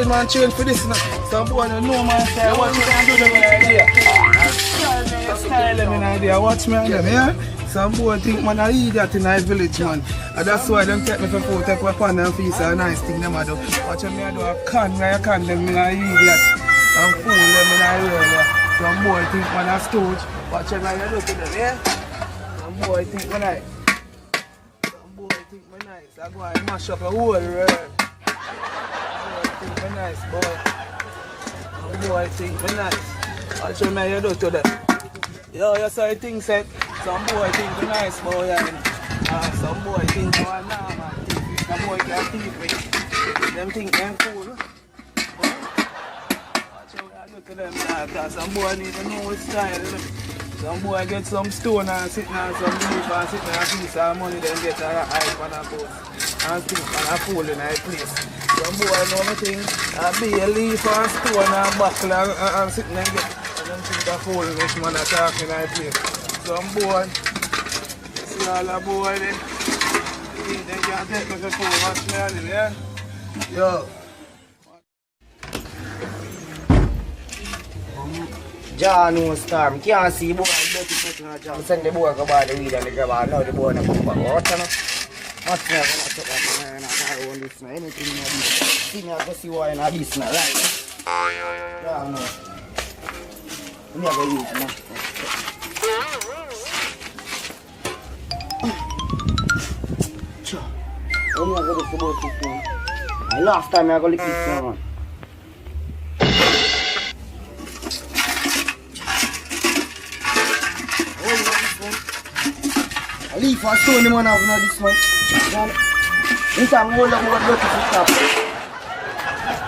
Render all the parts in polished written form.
Man change for this now. Some boy don't know man style. Watch me and do them an idea. Style them an idea. Watch me and them, yeah? Some boy think man I eat that in our village, man. And that's why them take me for photo, take my pan and face a nice thing them I do. Watch me I do a can, where I can them in I eat that. And fool them in I roll. Some boy think man a stooge. Watch me I look at them, yeah? Some boy think man I. Some boy think man nice. I go and mash up a whole world. Think me nice, boy. Boy, think me nice. I'll show me you do to them. Yo, you saw things said. Some boy think me nice, boy. Some boy think I'm nah, man. Some boy can't think me. Them think them cool. Watch how I look at them now, because some boy need to know his style. Some boy get some stone and sit on some leaf and sit on a piece of money, then get a hype on a post. And think on a pole in a place. Some boy know me thing, be a leaf and stone and buckle and sitting and get. And them think a foolish man a talking in a place. Some boy, see all the boy there. They can't take me for fool, watch me on it, yeah? Yo. John no storm, can't see boy, dirty person on John. Send the boy go buy the weed and the grab out, now the boy not come back. Watch out. What's never gonna take that from her, not own this now. Anything in this. See me, I go see why in this now, right? Yeah, no. I'm never use it now. I'm never go to the boat this one. Last time I go lick this now, man. I leave and stone the man have now this one. This time hold up what dirty to stop.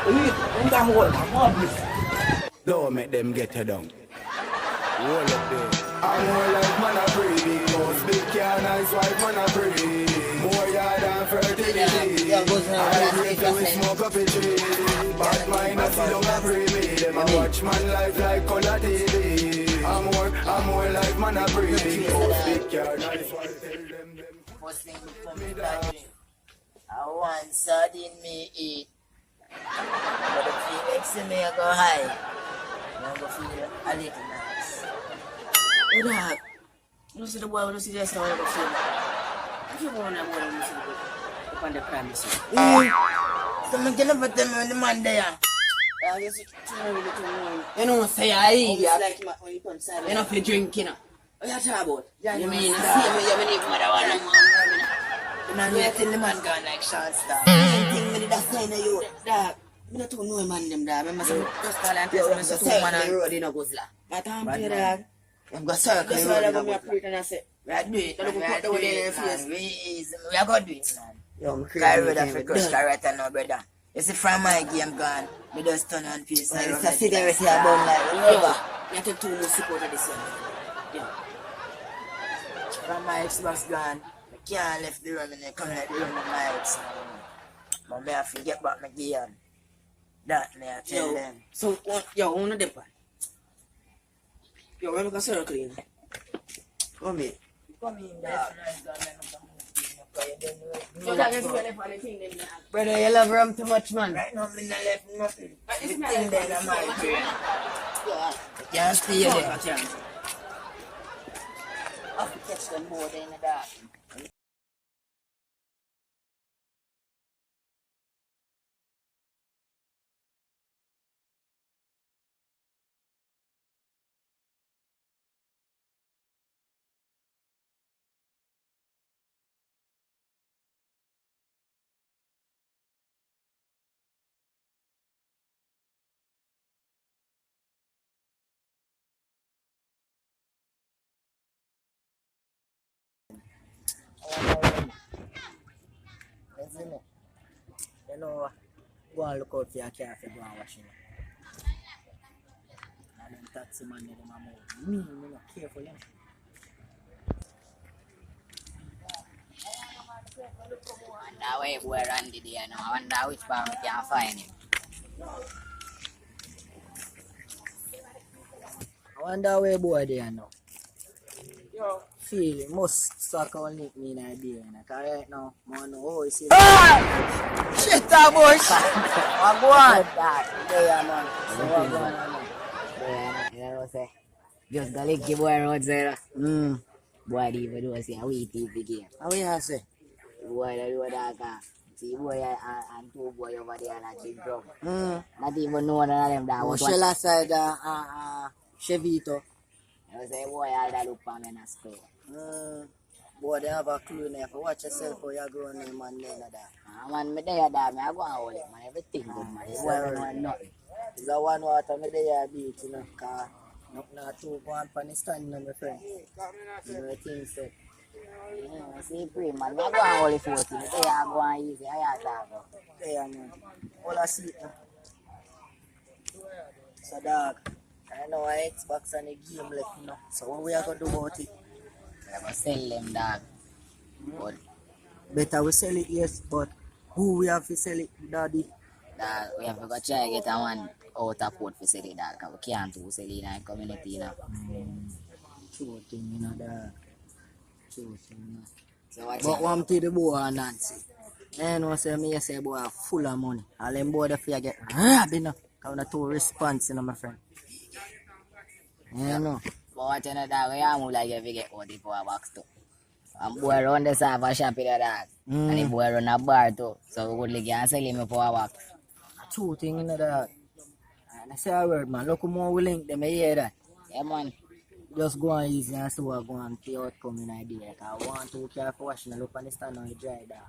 This time hold up this. Don't make them get you down. Hold up there. I'm more like man a pretty. Most big car, nice white man a pretty. More yard and fertility. I agree to with smoke up a tree. Bad mind a see down a pretty. Them a watch man life like color TV. I'm more like man a pretty. Most big car, nice white. First thing before me that I want sardine me eat. But if you ex me I go high. I go feel a little nice. What that? You don't see the boy, you don't see the rest of the film. If you want to go and see the boy, up on the crime. So I'm going to tell me the man there. You know, say I eat. You know, if you drink, you know. What you talking about? You mean, see me, you mean, mother one of the man who tell the man gone like short star. Anything me did I say to you, dog. I don't know man them, dog. I must just call and tell me two man on the road in Guzulla. But I'm here, dog. I'm going to circle the road in Guzulla. And I say, we are doing it. We are doing it, man. We are going to do it, man. Yo, I'm crazy. Carry for crush, right now, brother. You see, from my game gone, we just turn on peace. It's a cigarette here, bone like, rubber. You have to too much support of this one. Yeah. From my Xbox gone, I can't left the room and I come out the room with my ex. But I have to get back my gear. That me I tell them. So, yo, one of them. Yo, where we can circle in? Come in. Come in, dog. Brother, you love rum too much, man. Right now, I'm not left nothing. The thing there in my brain. I can't stay there. I have to catch them both in the dark. Isn't it? You know, go and look out for your car if you go and wash it. And then taxi man, they don't move. Me not careful, yeah. Now where boy Randy there now. I wonder which part we can find him. I wonder where boy there now. Yo. Feel it must suck on link me in idea. Cause right now, man, oh, you see. Shit, boy. I'm going. Yeah, man. So what going on, man? Yeah, you know what I'm saying? Just go lick your boy road there. Boy, even do say a wee TV game. How we have say? Boy, they do that. See, boy, and two boy over there and a big drum. Not even know none of them that was what. Shella side, Cheveto. I say, boy, all that look for me in a store. Boy, they have a clue now. Watch yourself how you're growing there, man. Man, me there, that, me I go and hold it, man. Everything good, man. This boy don't know nothing. It's a one water, me there beat, you know, car. Not two go on the stand, my friend. You know, things that. Yeah, see, pray, man. Me I go and hold it 40. Me there, I go and easy. I talk about. There, man. All I see it now. So, dog, I know I Xbox and the game left, you know. So, what we are going to do about it? I'm going to sell them, dog. But, better we sell it, yes, but who we have to sell it, daddy? dog, we have to go try get a one out of port for sell it, dog. Because we can't do sell it in the community, you know. True thing, you know, dog. True thing, you know. So, watch But out. one to the boy and Nancy. And what say me, say boy are full of money. All them boy they get robbed, you know. Because we two response, you know, my friend. You know. But watch out, dog. We are move like if we get out for a box too. And boy run the serve a shop in the dog. And the boy run a bar too. So we could can sell him for a box. True thing, you know, dog. And I say a word, man. Look how more we link them, you hear that? Yeah, man. Just go on easy and see what go on play out coming idea. Because 1, 2 careful watching and look on the stand on the dry dog.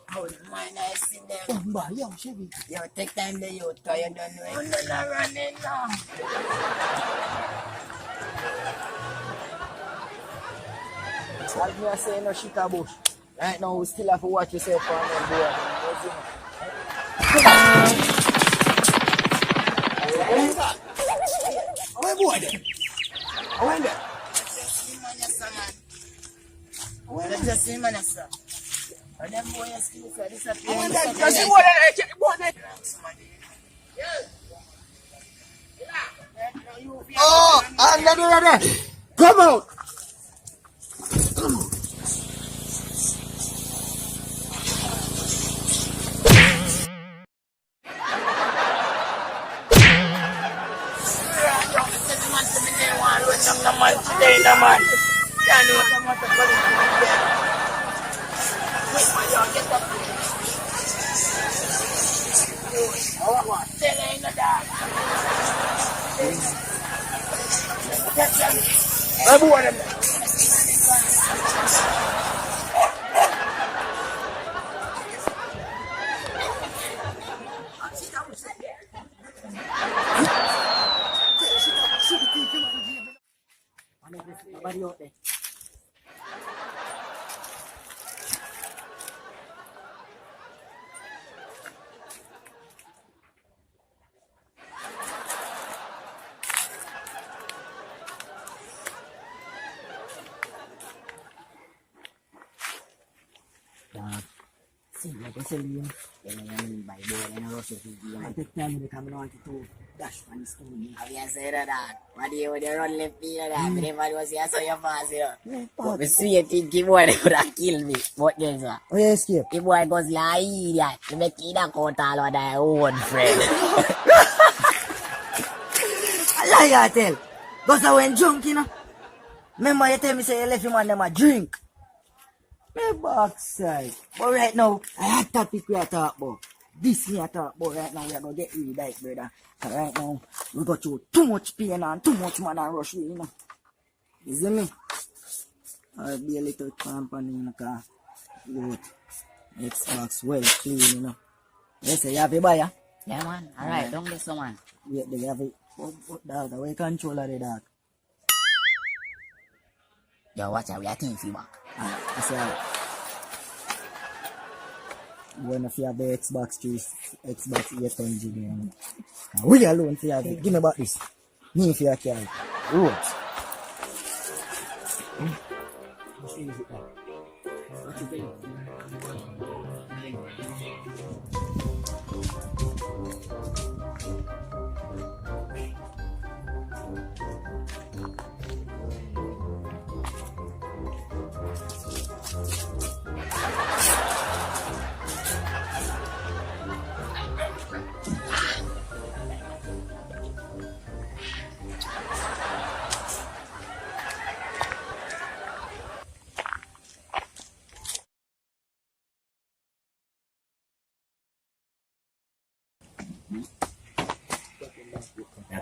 How man I see them. Yo, Chevey. Yo, take time there, you tired and you're not running now. As me I say, no shit a bush. Right now, we still have to watch yourself for them boy. Where boy them? When them? Just see man, sir. And them boys still say disappear. Just see what they Oh, and come out. Nobody out there. See, like I said, you know, by boy, and I rush it to you. I take time to come on to dash from the stone. Have you said that? What do you run left here? That everybody was here, so you're fast here. But we see a thing, boy, they would have killed me. What is that? Oh, yeah, escape. The boy goes like, idiot. You make it a count all of thy own friend. I lie, I tell. Because I went drunk, you know. Remember you tell me say you left him and them a drink. My backside. But right now, I have topic we are talk about. This me I talk about right now. We are going to get really bad, brother. And right now, we got through too much pain and too much man and rush, you know. You see me? I'll be a little company in the car. Good. Xbox well clean, you know. You say you have a buyer? Yeah, man. Alright, don't get so, man. Wait, they have a... Dog, the way control of the dog. Yo, watch out. We are team feedback. I say, when if you have the Xbox 3, Xbox 800 game, we alone for you. Give me about this. Me if you carry. Road.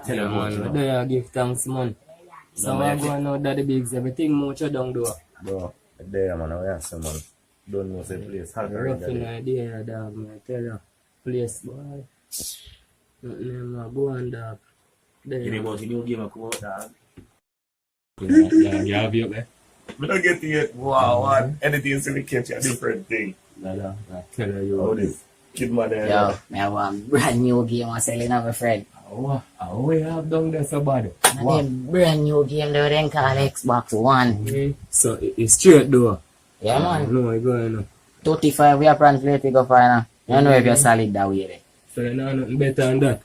Tell you man, there give thanks man. So I go now that the bigs, everything much down do. Bro, there man, I answer man. Don't know the place. How Rough in idea dog, man. Tell you. Place boy. Nothing go on dog. There. You know the new game I come out dog. Yeah, you have you there. I don't get it. Wow, man. Anything to catch a different thing. I tell you. How this kid man there. Yo, me have one brand new game I'm selling of a friend. Oh, we have done there so bad. Wow. Brand new game they then call Xbox One. Okay. So it's straight though. Yeah man. No, I go in. 35 we are planning to go for now. You know if you're solid that way there. So you know nothing better than that.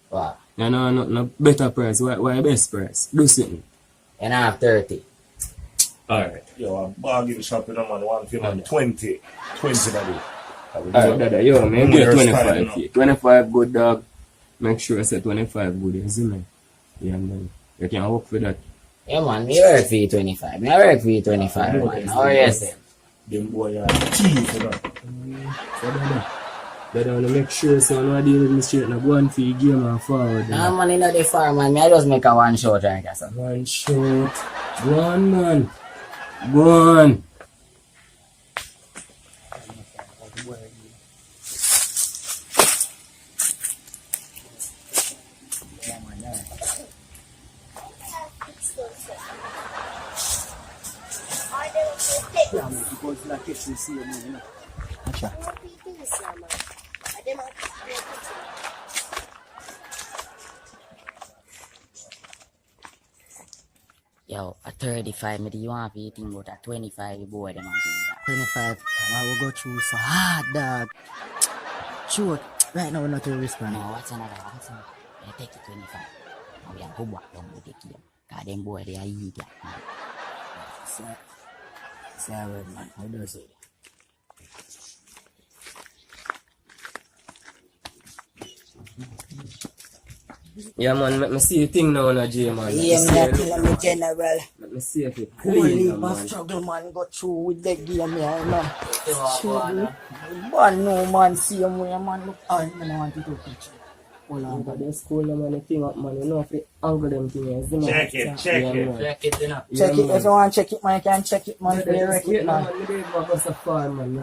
Wow. You know nothing better price. Why best price? Do something. You know have 30. Alright. Yo, I'm bargain shopping man, one film on 20. 20 daddy. Alright, dada, yo, man, get 25 here. 25 good dog. Make sure I say 25 good, you see me? Yeah, man. You can work for that. Yeah man, me work for you 25. Me work for you 25 man. How are you say? Them boy are cheap for that. So dada, wanna make sure so no deal with me straight now go on for your game and forward. Nah man, you know the farm man. Me I just make a one shot right here. So. One shot. Go on man. Go on. Yo, a 35 me do you want to eating about a 25 boy them and give me that. 25. I will go through so hard, dog. Shoot. Right now, we're not to risk, man. No, what's another? I take it 25. Now we are go back down with the game. Cause them boy they are eat that man. Say a word, man. How do you say it? Yeah man, let me see you thing now na J man. Yeah, me kill me general. Let me see if it Holy clean man, man. struggle man, go through with the game, yeah, man. Man, no man, see him where man look on, man, I want to take picture. Hold on, But the school man, the thing up man, you know if you angle them things, you know. Check it. Man. Check it, you know. check it, if you want to check it, man, you can check it, man, for the record, man. Man, they go so far man.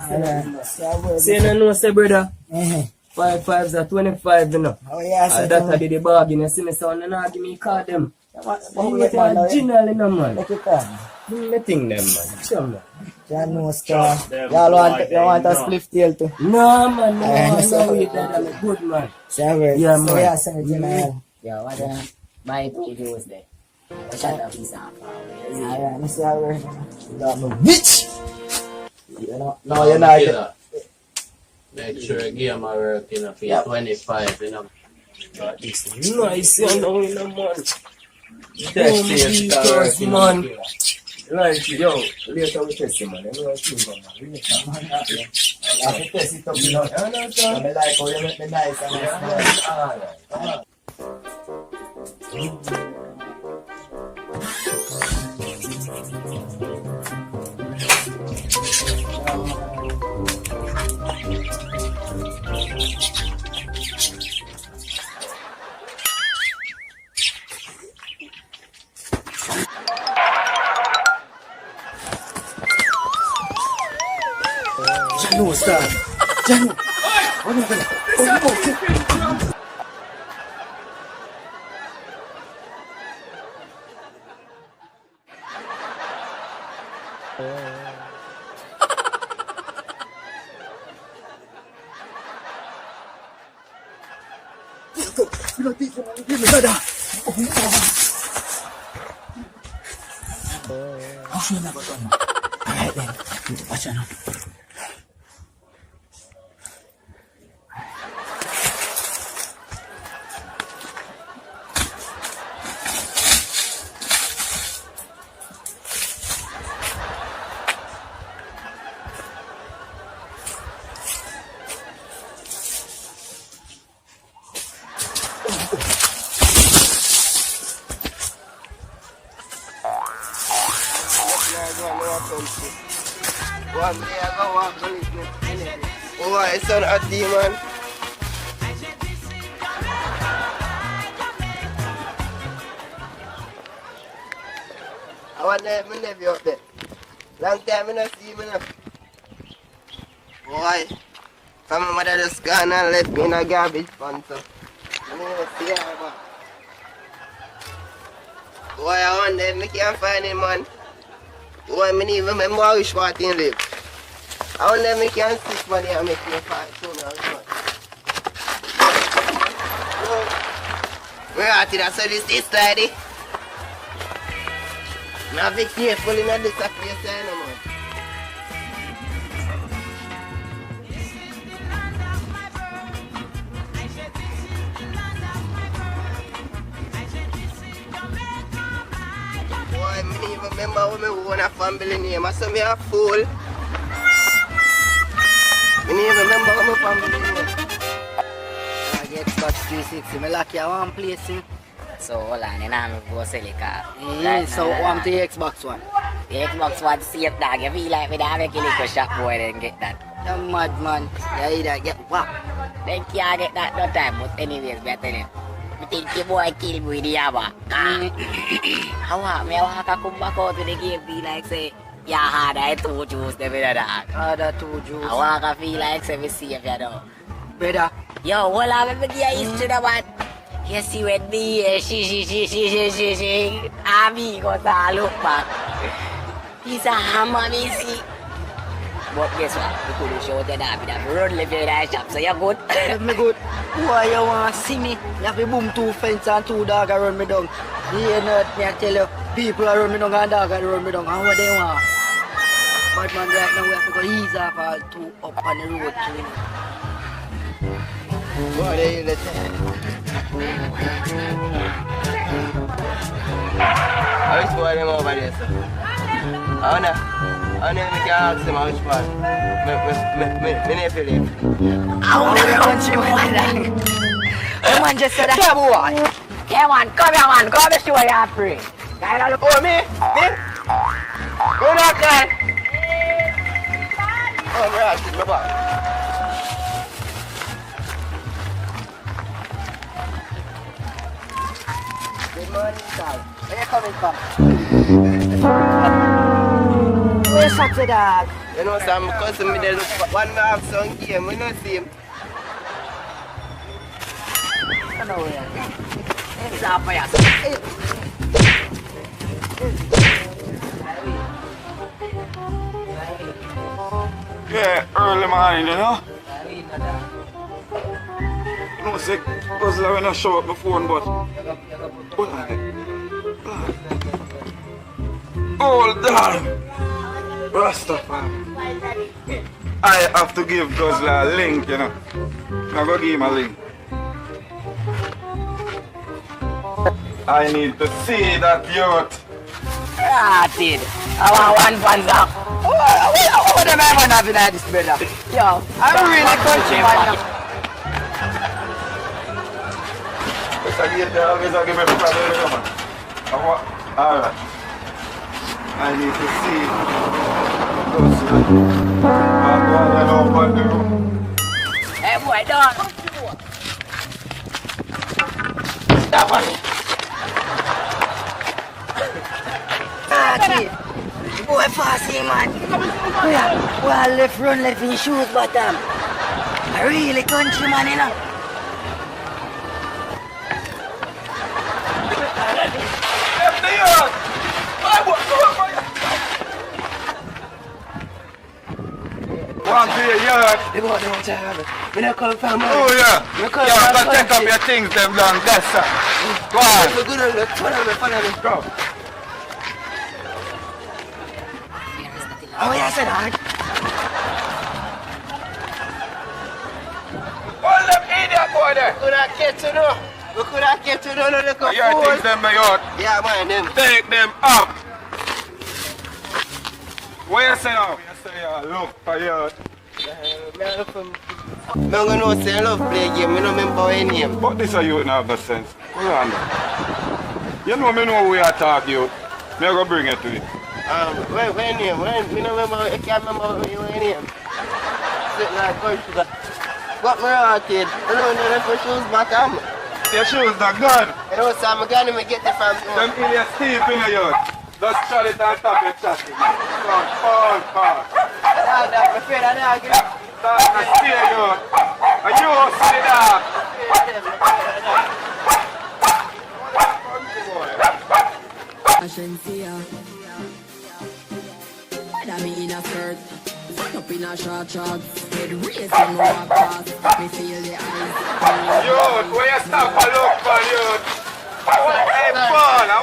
Say a word. See you know say brother. Eh. 5 5s are 25 you know. Oh, yeah, And that I did the bargain, you see me son, you know, give me card them. But You wait, get man, a general you know man. take it on. Give me the thing them man. Show me. You know, star. Y'all want a split tail too. No man, no, I understand. no, that I'm a good man. Say a word. Yeah, So, man. yeah, say it, general. Yo, what the buy it if it was there. Shut up, he's out. Yeah, me say a word. That no bitch! You know, no, you're not. Make sure you give my work in a Yep. 25, you know. But this nice you know in a man. Test Boom, it, because, man. Like, yo, later we test him, man. You know what I'm saying, man. Later, man. I have to test it up, you know. You understand? I like how you make me nice and nice. Alright, alright. Janu, star. Janu. What are you gonna? Alright then. Watch out now. One day I go walk the list. Oh, it's an hot day, man. I want to have my nephew up there. Long time I don't see him now. Boy, from my mother just gone and left me in a garbage pan, so I don't even see her, man. Boy, I wonder if I can't find him, man. Boy, I don't even remember which part he live. I wonder if I can sit money and make me fight soon as well. We're at it, that's how this is, lady. Now be careful in this place, man. Boy, I don't even remember when I own a family name. I saw me a fool. I don't even remember what my family name. I get Xbox 360. I lock you one place. So hold on, and I'm going to sell it car. So want the Xbox One? The Xbox One safe dog. You feel like me to make a little shop boy then get that. You're mad, man. You either get what? They can't get that no time, but anyways, better than I think the boy kill me with the yaba. I want me to come back out to the game, be like say, yeah, hard I two juice, the better dog. Harder two juice. I want to feel like say we see if you know. Brother. Yo, hold on, let me give you history the man. You see when me, she, amigo, look back. He's a hammer, me see. But guess what? You couldn't show the dad that run left in that shop, so you're good. Me good. Why you want to see me? You have to boom 2 fence and 2 dogs around me down. You know, me I tell you, people around me down and dogs around me down. And what they want? But man, right now we have to go ease off all 2 up on the road too. What are you listening? I wish for them over there, sir. I wanna make you ask them which part. Me nephew live. I want to Countryman like that. Come on, just say that. Yeah, boy. Come on, come here, man. Come to show you how free. Oh, me? Go back, guy. Oh, Rass, go back. Good morning, sir. Where you coming from? Where's that dog? You know, some cousin me there look for one me have some game, we don't see him. I don't know where. It's up for Yeah, early morning, you know? No, say, Guzulla when I show up my phone, but... Hold on. Hold on! Rastafari. I have to give Guzulla a link, you know? I'm gonna give him a link. I need to see that youth. Ah, dude. I want one panza. What am I having at this brother? Yo, I'm really Countryman. Alright. I need to see those. Hey, boy, don't. Stop on me. Boy, fast here, man. Well, left in shoes, bottom. I really Countryman, you know. One to your yard. They want to have it. When I come from Oh, yeah. You have to take up your things, them long. That's sir. Go on. Follow me. Go. Oh, yeah, I said that. Hold them idiot boy there. We could have kept to know. Look at Your things, them, my yard. Yeah, man, them. Take them up. What you say now? You say, look for yard. I'm going to say I love play game. I don't remember any name. But this are you not have sense. Hold on. You know me know we are talking you. Me go bring it to you. When name? Me no remember, I can't remember your name. Sitting like country. Got me rotted. I don't know if my shoes back on. Your shoes not gone. You know, so I'm going to get it from Them Ilya Steve in the yard. Just shut it on top of your chest. Fall. I'm afraid of that. That's the stay yard. And you see that. Fashion Fyah. That me in a skirt, set up in a short shorts, head raised and walk past. Me feel the eyes. Youth, where you stop and look for youth? Hey, Paul, I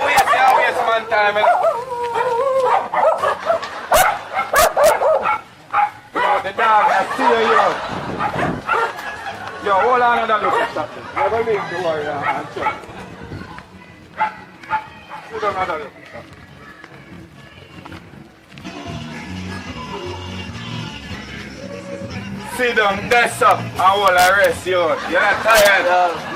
waste man time. Yo, the dog, I see you. Yo, hold on and look at something. Never leave the warrior and check. You don't know that look. Sit down, that's up, and hold a rest, you. You're not tired.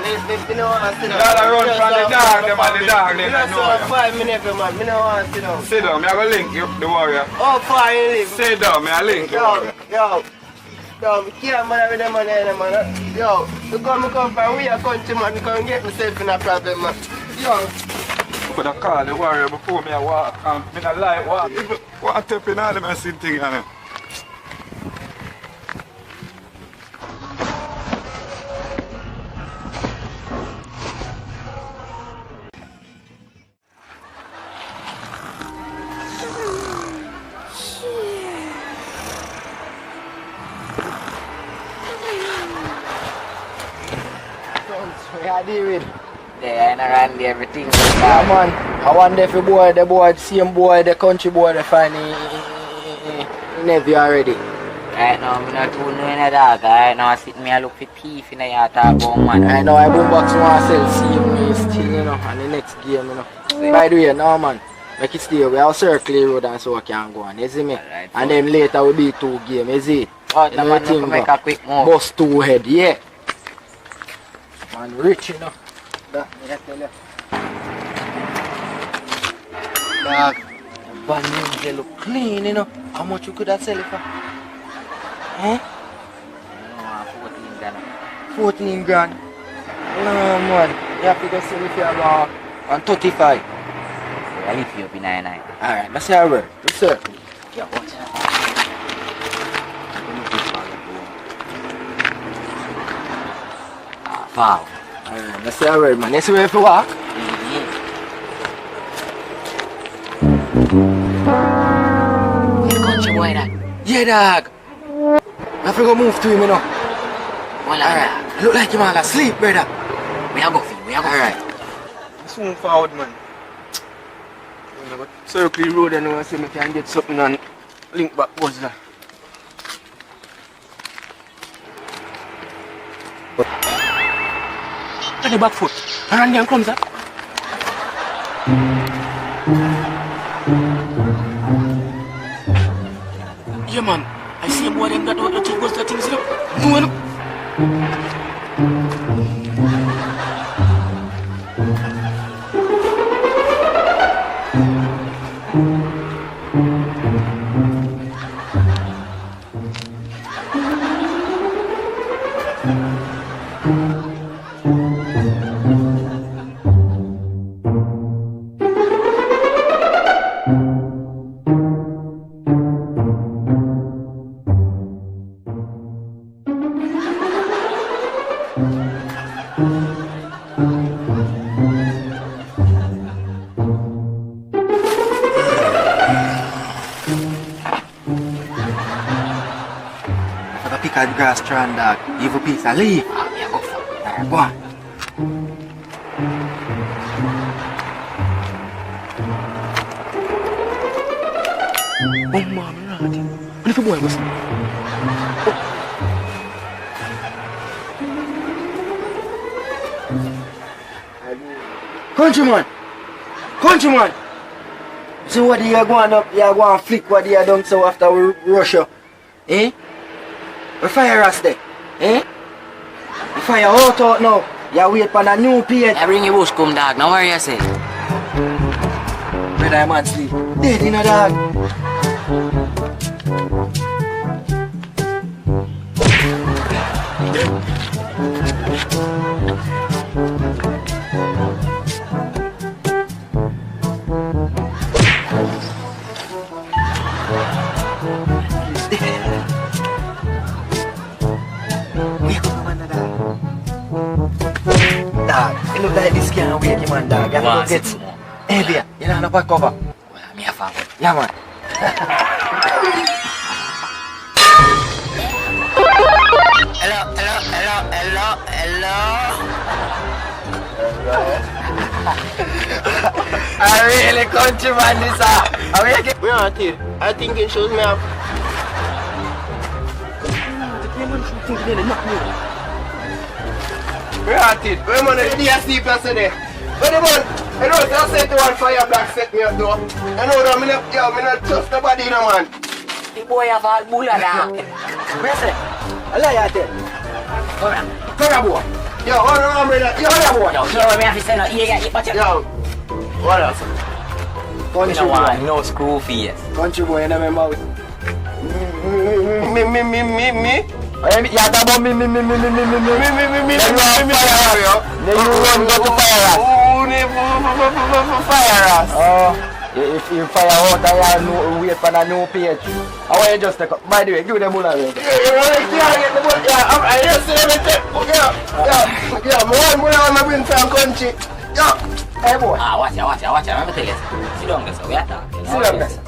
Me no want to sit down. You gotta run from the dog, them and the dog, they don't know you. 5 minutes, man. Me no want to sit down. Sit down, me I go link you, the warrior. Oh, fine. Sit down, me I link the warrior. Yo, me can't man with them man, man. Yo, you come from we a countryman, come get myself in a problem, man. Yo. Could have called the warrior before me I walk, and me not like walk. What up in all them and same thing, you I deal with. Yeah, and around everything. Yeah, man. I wonder if the same boy, the country boy, they find nephew already. Right now, I'm not too knowing a dog. Right now, I sit me and look for thief in the yard talk about man. Right now, I boom box myself, see me still, you know, and the next game, you know. By the way, no, man. Make it stay. We have circle the road and so I can go on, you see me? Right, and then later will be 2 games, you see? Oh, the man can make a quick move. Bust 2 head, yeah. Man, rich, you know. That, I tell you. Dog, the band they look clean, you know. How much you could have sell it for? Eh? 14 grand. 14 grand. No, man. You have to go sell it for about 35. I'll leave you up in 99. Alright, that's your word. Yes, sir. Yeah, watch that. Wow. Alright, that's your word, man. That's where you have to walk. You country boy that? Yeah, dog. I have to go move to him, you know. Well, alright. Look like you man asleep, brother. We are go for you. We are go alright. Soon forward, man. Circle the road and I see me can get something and link back Guzulla. At the back foot. And then comes that. Yeah, man. I see a boy them that want to take Guzulla things up. No, no. Pick grass strand, dog. Give a piece of leaf. Yeah, go for it. Alright, go on. Oh, man, right. What if a boy was? Countryman! Countryman! See what you are going up, you are going to flick what you are done so after we rush you. Eh? We fire Rass there. Eh? We fire out now. You wait for a new page. I bring your bush come, dog. Now where you say? Where that man sleep? Dead in a dog. Dog, it look like this can't wake him man, dog. You have to get heavier. You know, no back cover. Me a fan. Yeah, man. I really countryman this up. We aren't here. I think it shows me up. We aren't it. We man, the asleep yesterday. But the man, you know, I said to one fire black set me up though. You know that me not trust nobody, you know, man. The boy have all bulla now. Where's it? I lie at it. Come here, boy. Yo, hold on, brother. Yo, hold on, boy. Yo, me have to send out here, Yo, what else? Country boy. No screw face. Country boy, you never mouth. Me. Yeah, that about me. Then you run go to Fyah, Rass. If you fire out, I will wait for a new page. I want you just take up. By the way, give them bulla. Yeah, get the book. Yeah, I just see everything. Yeah, one boy on my win from country. Yeah. Hey, boy. Watch out. Let me tell you. Sit down, guys. We are talking. Sit down, guys.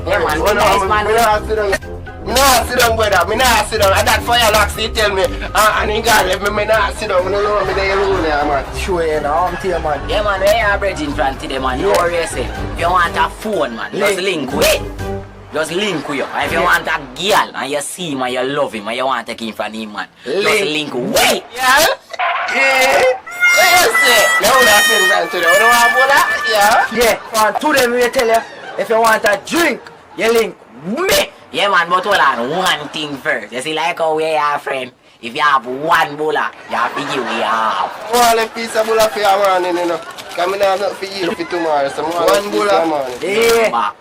Yeah, man, be nice, man. Me nah sit down, brother. Me nah sit down. And that Fyah locks, he tell me, and he got left me nah sit down. Me no know me there alone, yeah, man. Sure, you know, I'm here, man. Yeah, man, we are bridge in front today, man. No worry, say. If you want a phone, man, just link with it. Just link with you. And if you want a girl, and you see him, and you love him, and you want to take him from him, man, just link with it. Yeah? Yes, you know that thing from today. You know what that? Yeah, man, to them we tell you, if you want a drink, you link me. Yeah, man, but hold on, one thing first. You see, like how we are friend. If you have one bulla, you have to give me half. One piece of bulla for your morning, you know. Because I have nothing for you for tomorrow. So one bulla. Yeah.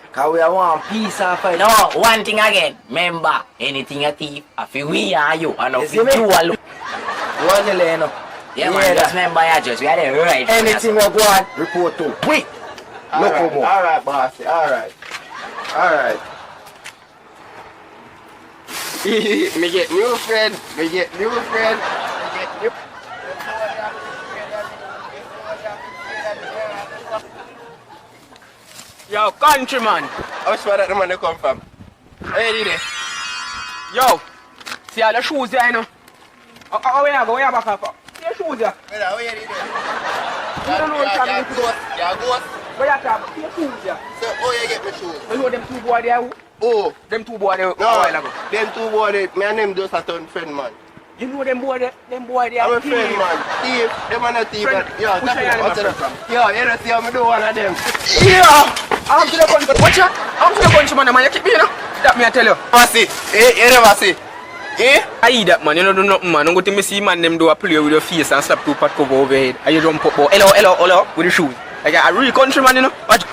Because we have one piece of fight. No, one thing again. Remember, anything a thief, I feel we are you. And if you alone. One you know. Yeah, man, just remember, we are the right. Anything you go on, report to. Wait. Alright, bossy. Alright. Me get new friend. Yo, Countryman. How far that the money come from? Where did it? Yo, see all the shoes there, you know? Where you go? Where you back up? See the shoes there? Where did it? You don't know what you're going to do. Yeah, ghost. Where you travel? See the shoes there? So, how you get my shoes? You know them two boys there? Oh. Them two boys there a No, while ago. them two boys, me and them just a turn friend, man. You know them boys there? Them boys there? I'm a friend, man. Thief, them are not thief, but yeah, Which one you that's from? Yeah, you don't see how me do one of them. Yeah! I'm to the country. Watch out! I'm to the countryman, man. You keep me, you know? That me I tell you. I see. You never see. I eat that, man. You don't do nothing, man. Don't go to me see man them do a play with your face and slap two pot cover over your head. And you jump up, hello, with the shoes. Like a real countryman, you know? Watch.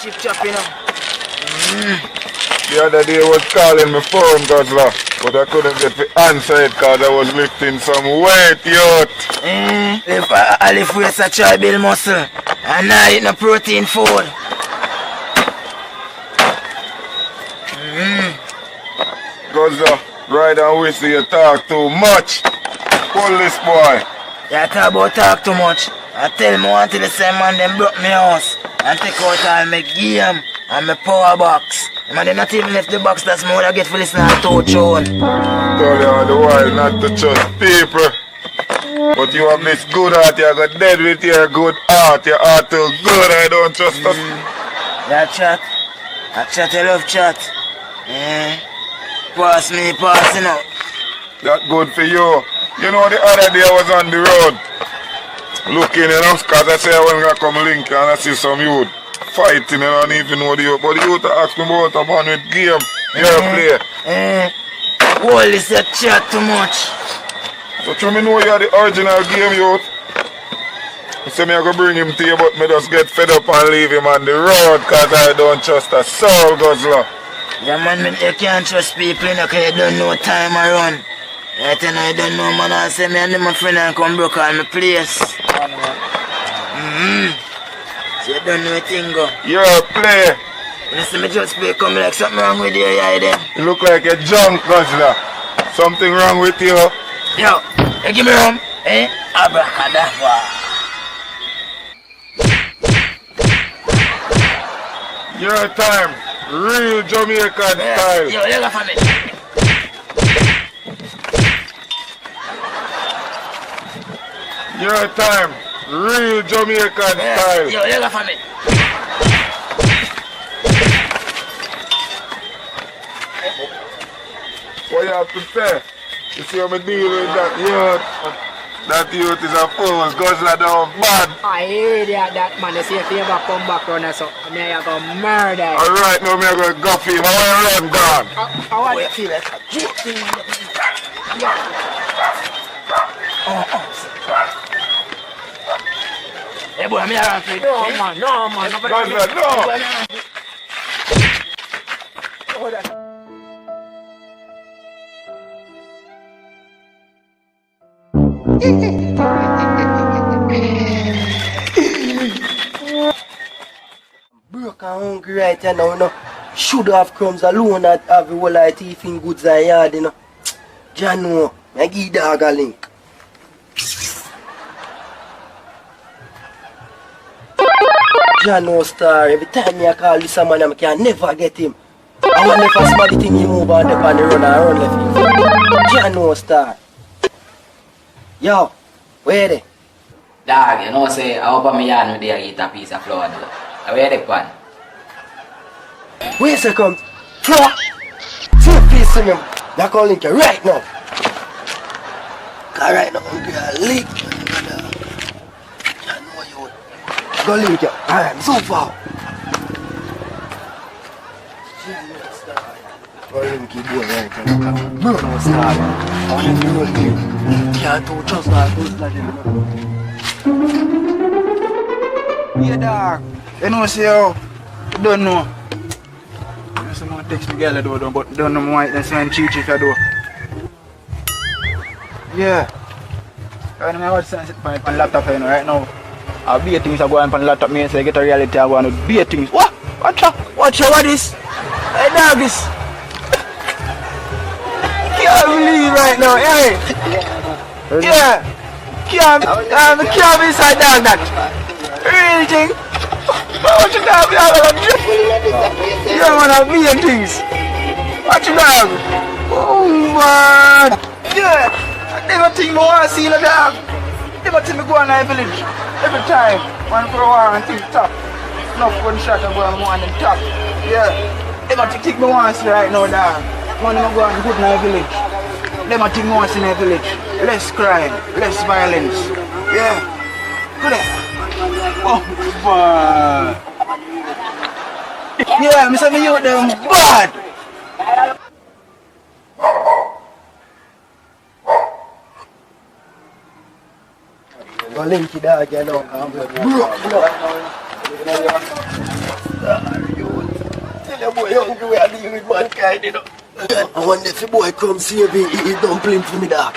Chip chop, you know. The other day I was calling my phone, Guzulla, but I couldn't get the answer it because I was lifting some weight, youth. If I lift with such a build muscle, and not eat no protein food. Guzulla, right and we see you talk too much. Pull this boy. You talk about talk too much. I tell me one to the same man them broke me house and take out all my game and my power box. Man, they not even left the box, that's more I get for listening to touch on. Tell you all the while not to trust people. But you have this good heart, you got dead with your good heart. Your heart too good, I don't trust us. Yeah, chat. I chat, I love chat. Pass me, passing out. That good for you. You know the other day I was on the road. Looking, you know, because I say I want to come link and I see some youth fighting and I don't even know the youth. But the youth ask me about a man with game. You play. Well, this a chat too much. So tell me know you are the original game youth. I say me I go bring him to you, but me just get fed up and leave him on the road cause I don't trust a soul, Guzulla. Yeah man, you can't trust people, you know, cause you don't know time around. You don't know man, I say me and my friend and come broke on my place. So you don't know a thing go. You're a player. You see me just play come like something wrong with you, yeah then. You look like a junk, Guzulla. Something wrong with you? Yo, you give me rum, eh? Abracadabra. Your time, real Jamaican style. Yo, you got for me. Your time, real Jamaican style. Yo, you got for me. What you have to say? You see how me deal with that youth? That youth is a fool, Guzulla down bad. I hear that man, you see if you ever come back around or so, I mean I go murder. Alright, now me I go go for him. I want to run down. I want to feel like a joke thing. Hey boy, I'm here around for it. No man, Guzulla, no. Broke and hungry right now, you know. Should have crumbs alone that have the whole of teeth in goods and yard, you know. Jano, I give dog a link. Jano star, every time I call this man, I can never get him. I want never somebody think he move on the run and run left him. Jano star. Yo, where they? Dog, you know say, I hope my yarn with eat a piece of flour though. Where the pan? Wait a second. Flour? See a piece of him. I call link you right now. Cause right now I'm going to leak. I know you. Go link you. Alright, so far. Go link you boy right now. Bro, no star. I want to know you. Can't do just like those like them. Yeah, dog. You know, see how? You don't know. You see, someone text me girl though, but don't know why they say cheat if you do. Yeah. I don't know what sense it on laptop you know, right now. I'll be things I go on laptop me and say get a reality I want to be things. What? Watch what is? Hey dog this. Can't believe right now, hey. Yeah. Can't be inside dog that. Real thing. What you dog? Yeah man, I'll be things. What you dog? Oh man. Yeah. Never think I want to see the dog. Never think I go on the village. Every time. One for a while and think top. Enough one shot I go on one and top. Yeah. Never think I want to see right now dog. One I go on good in the village. Never think I want to see in the village. Less crime, less violence. Yeah. Good there. Oh bad. Yeah, me say me youth them bad. Go link it dog, you know. Tell your boy hungry we are dealing with mankind, you know. I wonder if the boy come save me, he dumpling for me dog.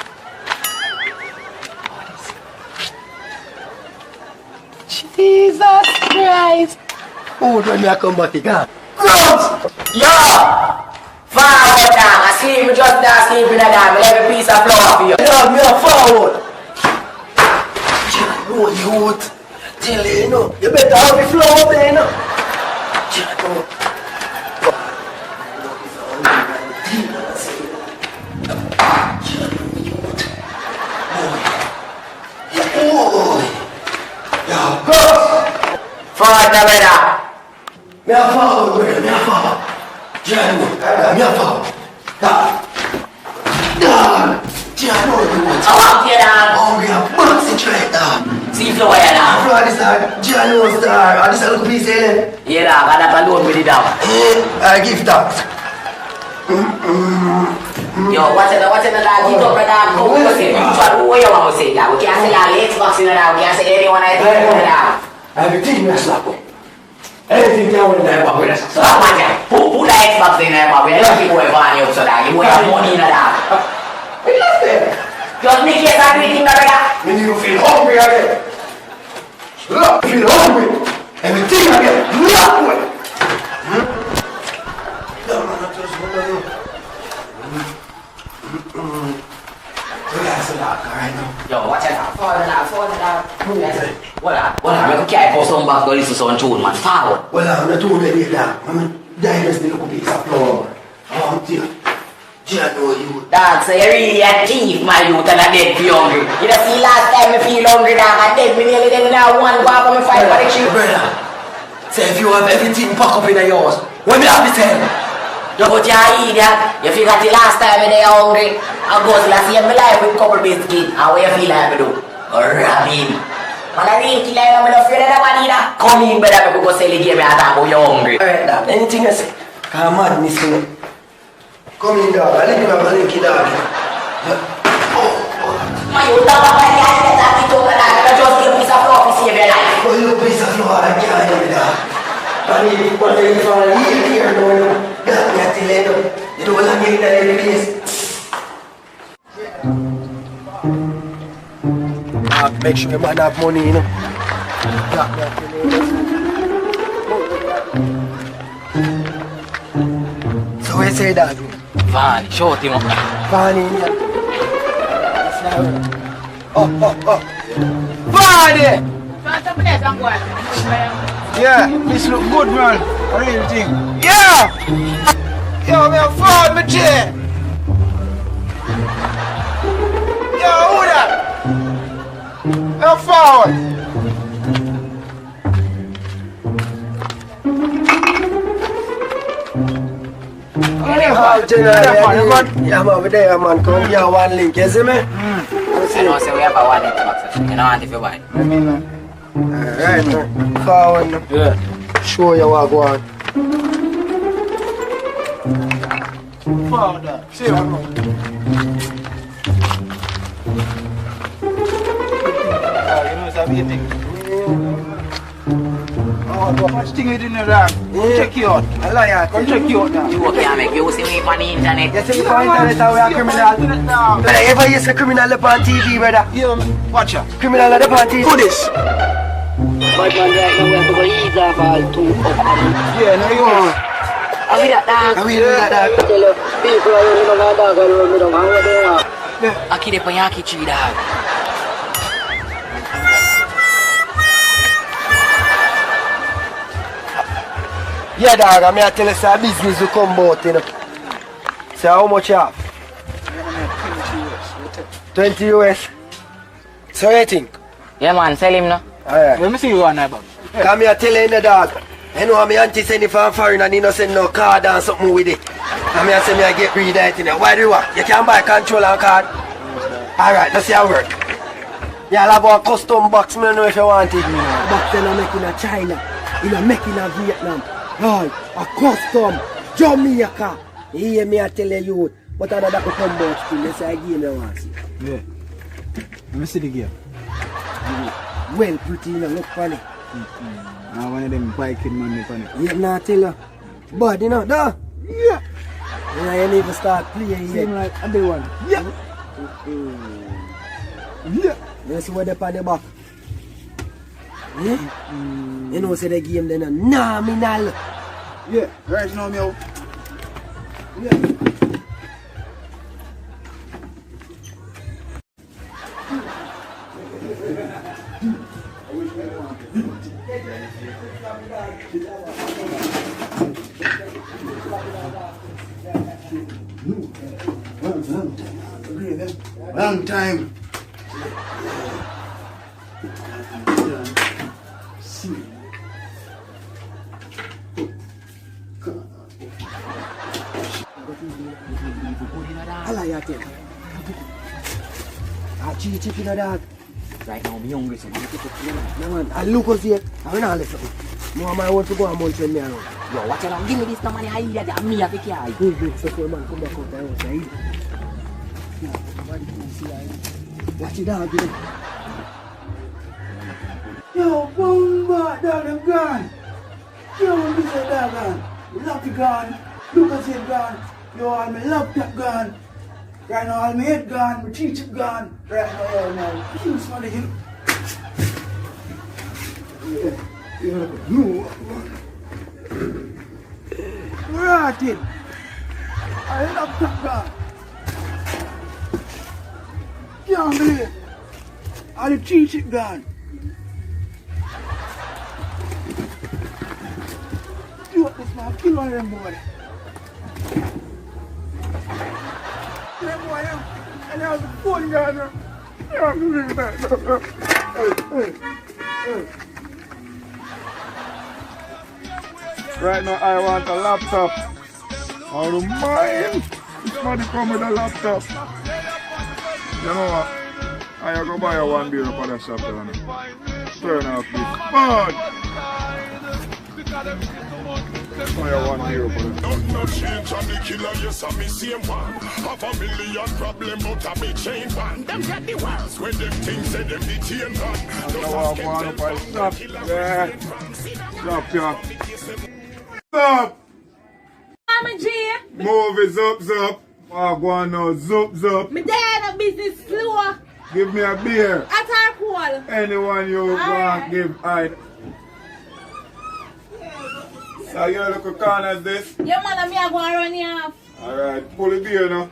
Jesus Christ! Oh, when me I come back again. Crumbs! Yo! Forward down, I sleep just down, sleep in a dime, every piece of flour for you. Love me a forward! No youth! Tell you, you know, you better have the flour up there, you know. Forward down, brother. Me a forward, brother, me a forward. Jano, me a forward. Dog. Jano, you want. I want you down. Hungry, I'm boxing right now. See flour here now. Flour this side, Jano star. Or this a little piece here then. Yeah, dog, I got alone with it down. I give that. Yo, what's in the dog? Get up, brother. Come on, say. What you want to say, dog? We can't sell all the Xbox in the dog. We can't sell anyone I think in the dog. Everything we slap up. Anything you want in there, but we just slap on you. Put the Xbox in there, but we don't keep away Vanny up so that you won't have money in the dog. Just make it everything, brother. When you feel hungry again. Look, feel hungry. Everything again. Look. Yo, watch out. Forward. What up? You can't go some back to listen to some tune, man. Forward. Well, I'm not too ready now. I'm dying to look a piece of flour. Oh, dear. I know you. Dog, so you really a thief, my youth, and I dead for hungry. You know, see, last time I feel hungry, dog, I dead me nearly dead now. One go up and fight for the tree. Brother, say if you have everything packed up in the house, what me have to tell? Yo, but you're an idiot. You figure the last time I was hungry, I Guzulla saved my life with a couple biscuits. How you feel like I do? Rob him. Man, I really feel like I'm not afraid of that man either. Come in, brother, we go sell the game and talk about you hungry. Alright, dog, anything you say? Come on, miss me. Come in, dog. I live in a malinky, dog. My youth, I'm not going to get that talk, dog. I just give a piece of flour to save your life. Oh, you piece of flour, I can't hear me, dog. I need to put it for a year, no. Dog, me tell you, you don't want to get in every place. Make sure your man have money, you know. Dog, me tell you. So what you say, dog? Vanny, show him up. Vanny, yeah. Oh. Vanny! Yeah, this look good, man. A real thing. Yeah! Yo, me a forward, me chair. Yo, who that? Me a forward. Yeah, I'm over there, man. Come here, one link, you see me? I know, say we have a one Xbox. You know, if you buy. I mean, man. Alright, man. Forward now. Yeah. Show you what go on. Forward, see what go. You know, it's a big thing. Oh, much thing you didn't know. Check you out. I like it. Come check you out now. You can't make you see me on the internet. You see me on the internet how we are criminal. Brother, ever you see criminal up on TV, brother? Yeah, watch out. Criminal up on TV. Do this. But man, right now we have to go ease off all two up. Yeah, no, you want. Are we that dog? Are we that dog? Tell you, people are running on that dog and running on how they are. I keep it on Yaki tree, dog. Yeah, dog, I'm here to tell you some business will come about, you know. So how much you have? 20 US. So what you think? Yeah, man, sell him now. Alright. Let me see you on that, bag. Come here, tell you, dog. You know, my auntie send it from foreign and he no send no card and something with it. I'm here say me I get rid of it, you know. Why do you want? You can buy controller card. Alright, let's see how it work. You'll have a custom box, I don't know if you want it. Box they not make in China, you know make in Vietnam. Right, a custom Jamaica. You hear me I tell you, but I don't come about still. Let's say a game you want to see. Yeah. Let me see the game. Well, pretty, you know, look funny. Now one of them biking man funny. Yeah, now tell you. But you know, duh. Yeah. Yeah, you need to start playing Seem here. like a big one. Yeah. Yeah. Let's see what they on the back. Yeah? You know, say the game then nominal. Yeah, right now, me out. Yeah. Long time. I like that thing. I cheat in the dog. Right now, I'm hungry, so I'm going to take it. No man, I look us here. I will not let something. More man want to go and munch when me around. Yo, watch it out. Give me this no money. I eat that. Me have to carry. Good, so man, come back out the house. Watch it out, you know. Yo, Bomba, dog, I'm gone. Yo, this is dog gone. Lucky gone. Lucas head gone. Yo, all my laptop gone. Right now, all my head gone. My teacher gone. Right now, yo, now. Kills for the hill. No. Where are you? I laptop gone. Can't believe it. All the teacher gone. This man kill one of them boy. Them boy, and I was a 40 yarder. Yeah, I'm doing that. Right now, I want a laptop. I don't mind. Somebody come with a laptop. You know what? I go buy a one beer for the shop. Turn off this. Bad. Don't no change on the killer, yes, I'm the same one. Half a million problem, but I'm a chain one. Them get the worst when them things say them the chain one. Stop, yeah. Stop. I'm a G. Move it, zup. I go on now, zup. Me there in a business slow. Give me a beer. At our call. Anyone you want, give. Alright. So you look at corners this? Yeah, man, me a go and run you off. Alright, pull the beer now.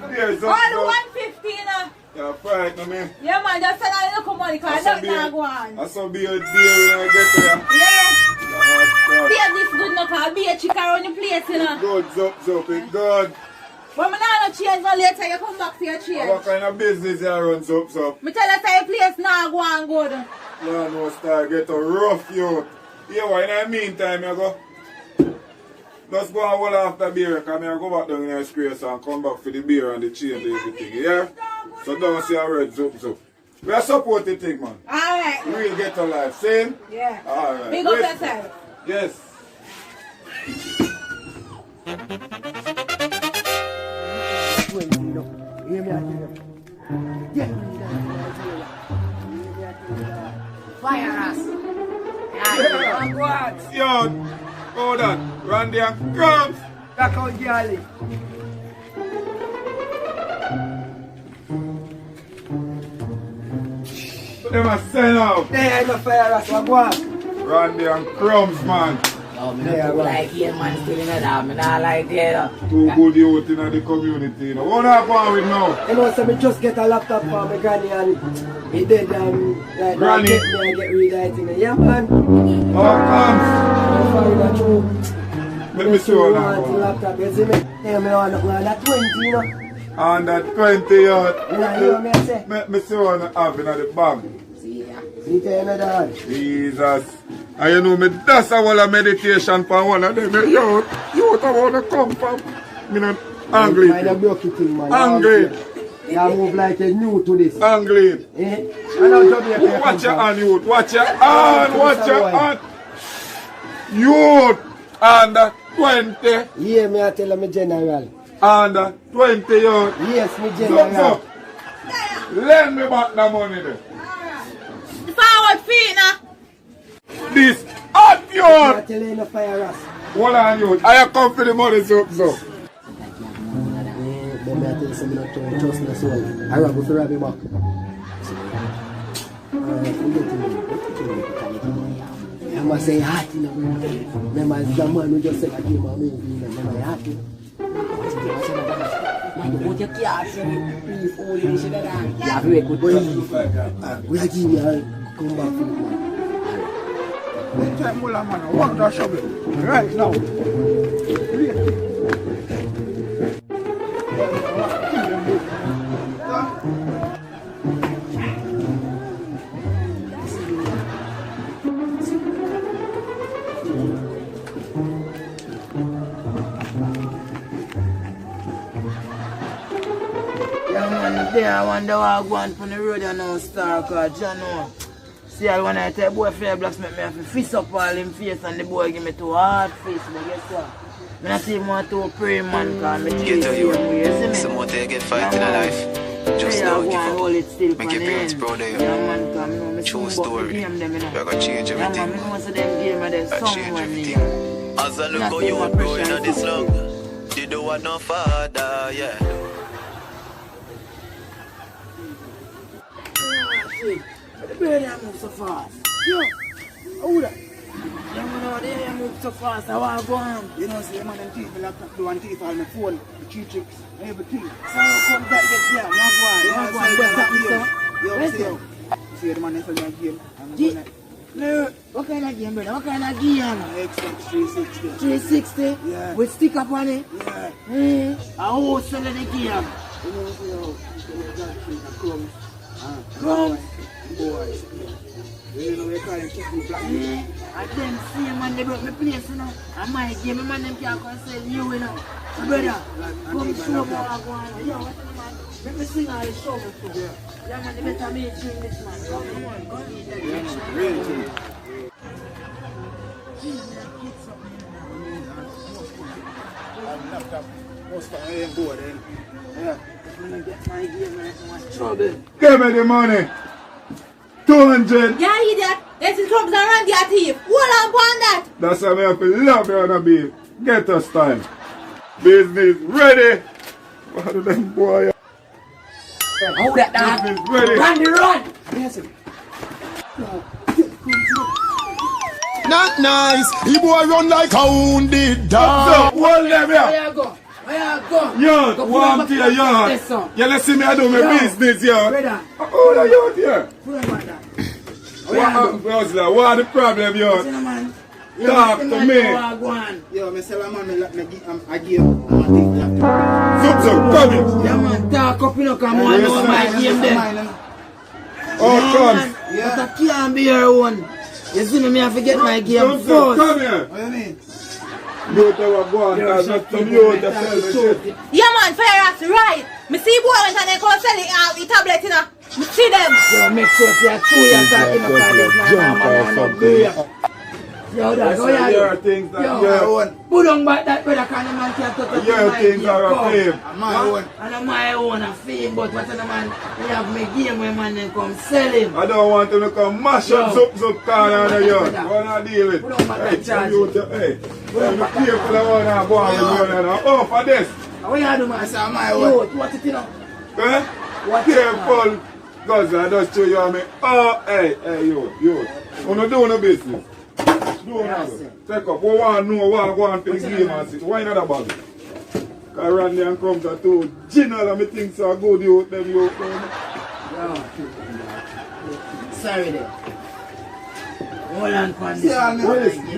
Beer, zup. All 150 now. Yeah, fright, no man. Yeah, man, just send a little money because I don't know go on. I saw beer when I get there. Yeah. Beer this good no cause beer chicken around the place, you know. Good, zup, it good. But me now no change no later, you come back to your change. What kind of business you run, zup? Me tell you say your place now go on good. Yeah, no star, get a rough you. Yeah, what in the meantime you go? Let's go and hold after beer, because I go back down in the square and come back for the beer and the change and everything, yeah? So don't see a red zup. We are support the thing, man. Alright. We'll get a life. Same? Yeah. Alright. Big up yourself. Yes. Fyah, Rass. What? Yo, hold on. Randy and Crumbs. Back out, girlie. Them a sell out. There, no Fyah, Rass. What go on? Randy and Crumbs, man. Oh, me not like him, man. Still in that. Me not like that. Too good youth in the community, you know. What are you going with now? You know, so me just get a laptop for my granny and he did, like, Granny? get me and get rid of it. Yeah, man. How comes? Let me see what I want. Laptop, you see me? Yeah, me want under 20, you know. Under 20 yard. Yeah, you know me I say. Let me see what I have in the bag. See you, my dad. Jesus. And you know me, that's a whole of meditation for one of them. Yo, you don't want to come from. Me not angry. Mind a blocky thing, man. Angry. You move like you're new to this. Angry. Eh? Watch your hand, youth. Watch your hand. Watch your hand. Youth. Under 20. Yeah, me I tell me general. Under 20 youth. Yes, me general. Lend me back the money there. Forward feet now. This hot youth. I tell you no Fyah, Rass. Hold on, youth. I come for the money, so. But me I tell you something not to trust my soul. I rob if you rob him back. Alright, we get to me. I must say hot, you know. Remember, the man who just said I give my movie, remember hot, you know. Man, you put your cards in 3, 4 years in that. You have to wait good. We are giving you come back for it, man. Next time, man, I want that shovel. Right now. I wonder what I go on from the road and now star cause you know. See I wanna tell boy fair blacks make me have to fist up all him face and the boy give me 2 hard face, but guess what? I see more to pray, man, because I Ghetto you. Some more they get fight in a life. Just don't give up. Make your parents proud of you. True story. You're gonna change everything. I change everything. As I look how you are growing on this long, you don't want no father, yeah. The bird move so fast. Yo, hold up. Yeah, man, they move so fast. I want to go on. You know, see, man, them teeth, the laptop, the one teeth on my phone, the 3 tricks, everything. So, come back, get there. I want to go on. Yo, see, the man is on that game. No, what kind of game, brother? What kind of game? Xbox 360. 360? Yeah. With stick up on it? Yeah. I who's selling the game? You know, see, yo, crumbs. Crumbs? Boys. You know, we call them chicken black. And then see, man, they brought me place, you know. And my game, man, them can't come sell you, you know. So, brother, come show me what I go on. Yo, what's the man? Let me sing all the show me too. Yeah, man, they better me sing this, man. Come on, come on. Yeah, real thing. Laptop, most of them board, yeah. I'm gonna get my game, man, I'm trouble. Give me the money. 200. Yeah, idiot. Let his clubs around your thief. Hold on that. That's why I have to love you on a beat. Get us time. Business ready. What are them boy? Hold that dog. Business ready. Run. Yes, sir. Not nice. He boy run like a wounded dog. Hold them here. Where you go? Yo, warm to your yard. You let's see me I do my business, yo. Brother. Hold on, you here. What what the problem, yo? Talk to me. Yo, I sell a man, I give him Zup, come here. Yeah, man, talk up, you know, come on, know my game there. Oh, come. But I can't be your one. You see me, I have to get my game first. Come here. What do you mean? You tell what go on, cause not some you to sell me shit. Yeah, man, Rass, right. Me see boy went and they go sell the tablet, you know. Me see them. Yo, make sure you're true, you're talking about this, man, not good. Yo, that go ahead. Your things that yo, put on back that brother, can the man can't touch your things are a fame. My own. And my own a fame, but what the man, we have me game where man then come sell him. I don't want him to come mash up Zup car on the yard. What I deal with? Put on back that charge. Hey, be careful of what I go on with you now. Oh, for this. What you do, man? I say my own. Yo, what's it, you know? Eh? What careful. Guzulla, I just show you me. Oh, hey, you. You don't do no business. Do no. Take up. We want to know what I go on for the game and sit. Why not a bag? Because Randy and Crumbs are too general and me think so good you out them you out there. Sorry there. Hold on, Pandy. Yeah, man.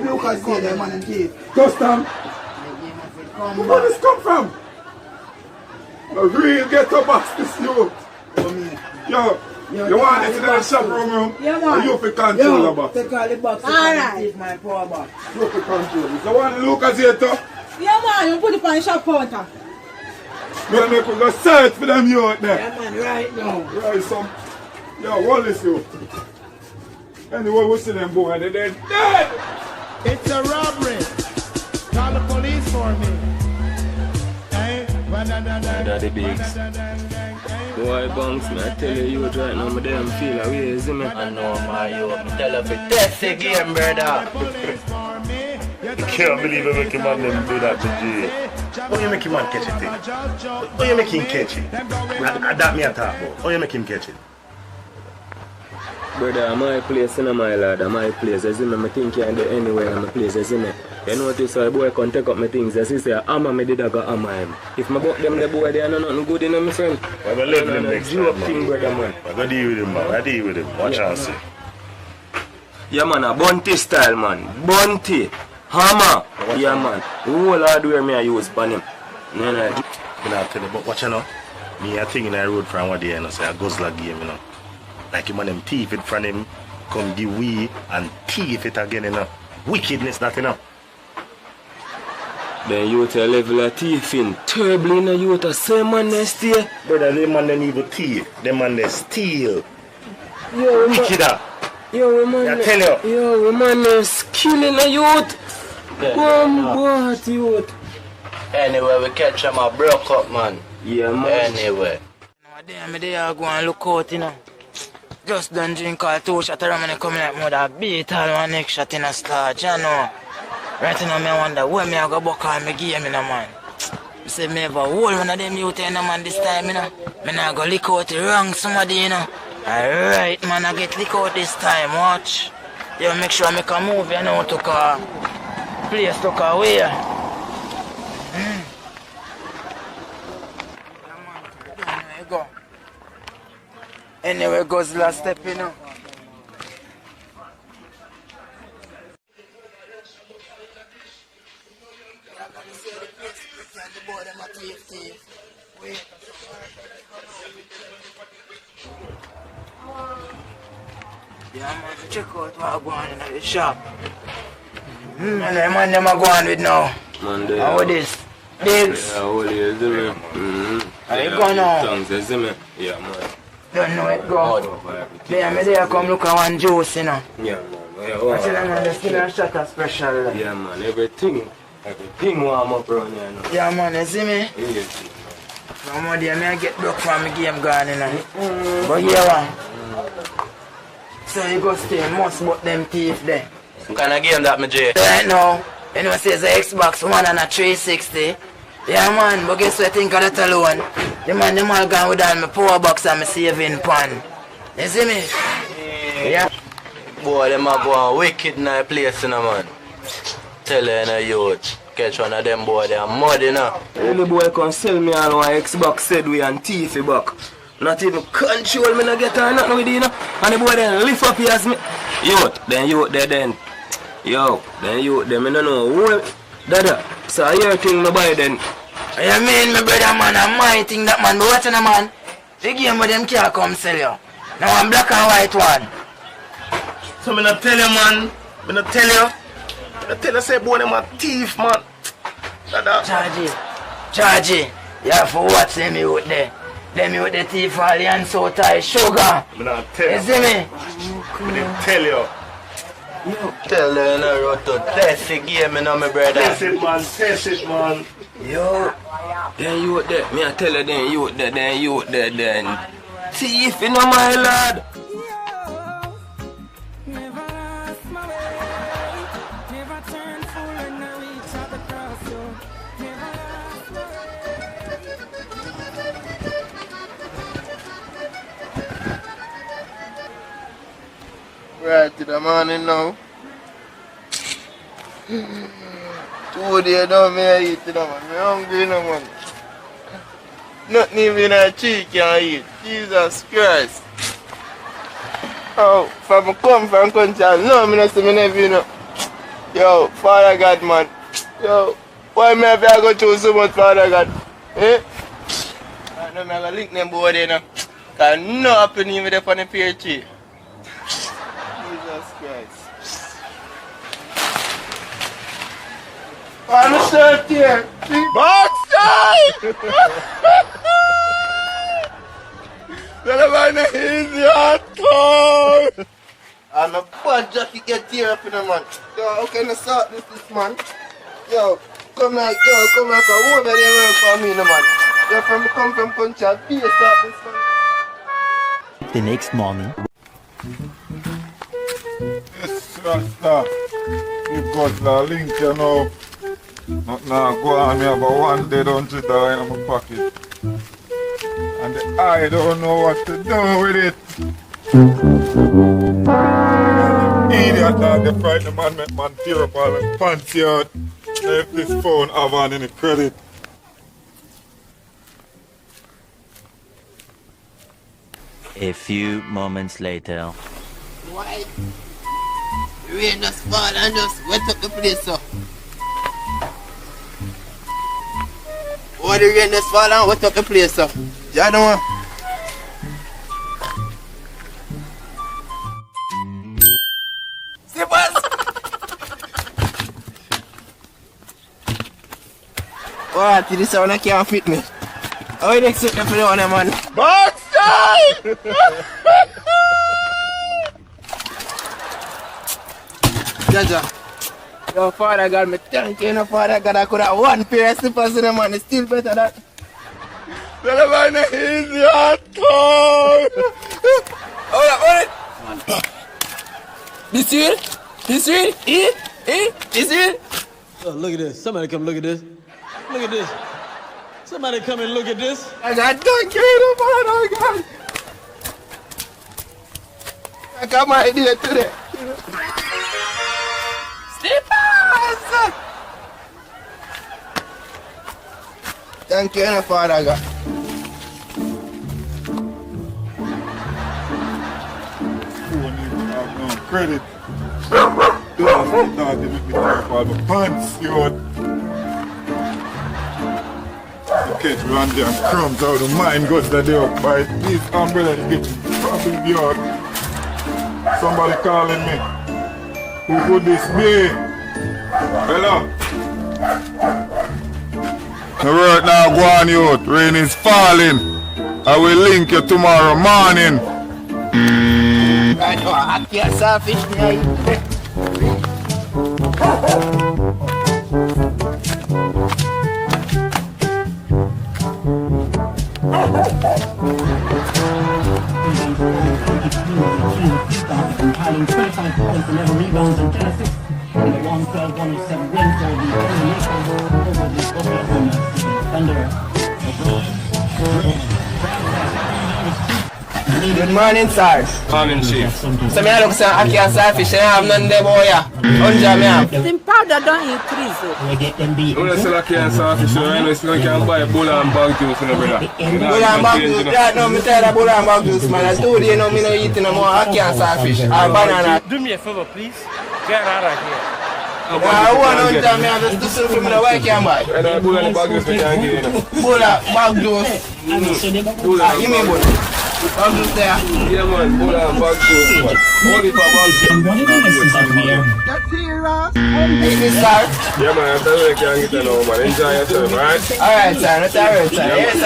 Look at see them man and teeth. Custom. Where did this come from? A real ghetto box this you. Yo, you want this in the shop room? Yeah, man. You fi control the box. Take all the box. Alright. Take my power box. You fi control it. You want to look at it? Yeah, man, you put it on the shop counter. Gonna make we go search for them you out there. Yeah, man, right now. Right, some. Yo, what is you? Anyway, we see them boy, they're dead. It's a robbery. Call the police for me. Daddy Bigs. Boy, Bunks, man, I tell you right now, my damn feel a way, see me? I know, my yo, I tell you, test the game, brother. You can't believe you make a man them do that to jail. How you make him man catch it? How you make him catch it? That me a talk about. How you make him catch it? Brother, my place in my lad, my place, you see me, I think you can do anywhere in my place, you see me. You notice how the boy can take up my things, as he say, hammer me did I go hammer him. If I buck them the boy, they are nothing good in my friend. I'm going to leave him next time, thing, brother, man. I'm going to deal with him, man. I deal with him. Watch and see. Yeah, man, a bunty style, man. Bunty. Hammer. Yeah, man. Whole hardware me I use for him. No. I tell you, but watch you know. Me a thing in the road from one day, and I say a Guzulla game, you know. Like him and them thief it from him, come give we and thief it again, you know. Wickedness that, you know. Then you to a level of thieving. Terribly, you know, you to same man they stay. Brother, them man they even thief. Them man they steal. Yo, wicked up. Yo, man. I tell you. Yo, man, they killing the youth. What youth? Anyway, we catch him a broke up, man. Yeah, man. Anyway. Damn, they are going look out, you know. Just done drink all 2 shots around and coming like mother beat all one next shot in a start, you know. Right now, I wonder where me I go buck all my game, you know, man. I say me ever hold one of them youth, you know, man, this time, you know. Me not go lick out the wrong somebody, you know. Alright, man, I get lick out this time, watch. Yo, make sure I make a move, you know, to a place to away. Yeah, man, there you go. Anyway, Guzulla step, you know. Yeah, man, check out what I'm going in the shop. And the man them are going with now. Man, they how this? Bigs? Yeah, how they is it? How you go now? Tongues, you see me? Yeah, man. Don't know it go. Yeah, me there come look at one juice, you know. Yeah, man. Yeah, I tell them, man, the skin and shot are special. Like. Yeah, man, everything warm up around here, you know. Yeah, man, you see me? Yes. No more there, me I get broke from my game gone, you know. But yeah, man. So you go stay, must but them teeth there. What kind of game that, my J? Right now, you know, says the Xbox One and a 360. Yeah, man, but guess what I think of that alone? The man, them all gone with all my power box and my saving pan. You see me? Yeah. Boy, them are going wicked in that place, you know, man. Tell you, you know, youth. Catch one of them boy, they are mud, you know. Any boy can sell me all one Xbox said we and thief back. Not even control me, no get on nothing with you, you know. And the boy then lift up here as me. Youth, then. Yo, then youth, them, I don't know who. Dada, so I hear thing no buy then. You mean, my brother, man, I might think that, man, but watch on, man. The game with them can't come sell you. Now I'm black and white one. So me not tell you, man. Me not tell you. I tell you, say, boy, them a thief, man. Dada. Chargy, you have to watch them youth there. Them youth the thief all the and so tie sugar. Me not tell you. You see me? Me didn't tell you. Tell you, you know, road to test the game, you know, my brother. Test it, man. Yo, then you there, me I tell you then you there, then thief, you know, my lad. Right to the morning now. 2 days down me I eat it, man. I'm hungry now, man. Nothing even a tree can eat. Jesus Christ. Oh, from I come from country, no, I see me never, you know. Yo, Father God, man. Yo, why me have to go through so much, Father God? Eh? I know me I go link them boy there, you know. Cause no happen even there on the pear tree. Jesus Christ. I'm shirt here. Backside! That man is easy hardcore. And a bad jacket get tear up in the man. Yo, how can I start this man? Yo, come here, come here, come over there work for me, no man. Yo, come from country, I'll be a start this man. The next morning. Yes, Rasta. You got the link, you know. Not now go on me about one day don't sit down in my pocket. And I don't know what to do with it. Idiot dog, the frightened man make man tear up all my pants out. If this phone have on any credit. A few moments later. Why? Rain just fall and just wet up the place, so. Why the rain just fall and wet up the place, so? You know. See, boss? What? This one can't fit me. How you expect me to do on them, man? Backside! Jaja. Yo, Father God, me thank you, no Father God. I could have one pair of slippers in the man. It's still better than. Tell the man easy at all. Hold it. This real? This real? This real? Oh, look at this. Somebody come look at this. Look at this. Somebody come and look at this. I got thank you, no Father God. I got my idea today. Slippers! Thank you, no Father God. Credit. Don't make me take all the pants, you know. You catch Randy and crumbs out of mine goes that they up by this umbrella to get probably yard. Somebody calling me. Who could this be? Hello? The work now go on, youth. Rain is falling. I will link you tomorrow morning. I know, I can't selfish me. Compiling 25 points, 11 rebounds and 10 assists in the 112-107 win over the Thunder. Good morning, sir. Morning, Chief. So I look I can't selfish, I have none there, boy. Them powder don't increase. You know, so I can't selfish, I know it's not can buy a bull and bag juice, you know, brother. Bull and bag juice, that no, me tell you bull and bag juice, man. I told you, me no eating no more, I can't selfish. Banana. Do me a favor, please. Get out of here. I want to tell me, I have to do something for me, why can't buy? Bull and bag juice, we can't give you. Bull and bag juice. Give me bull. Bag juice there. Yeah, man, bull and bag juice. Only for bag juice. That's here, Rass. Hey, sir. Yeah, man, I tell you, you can't get it now, man. Enjoy yourself, right? Alright, sir. That's alright, sir. Yes,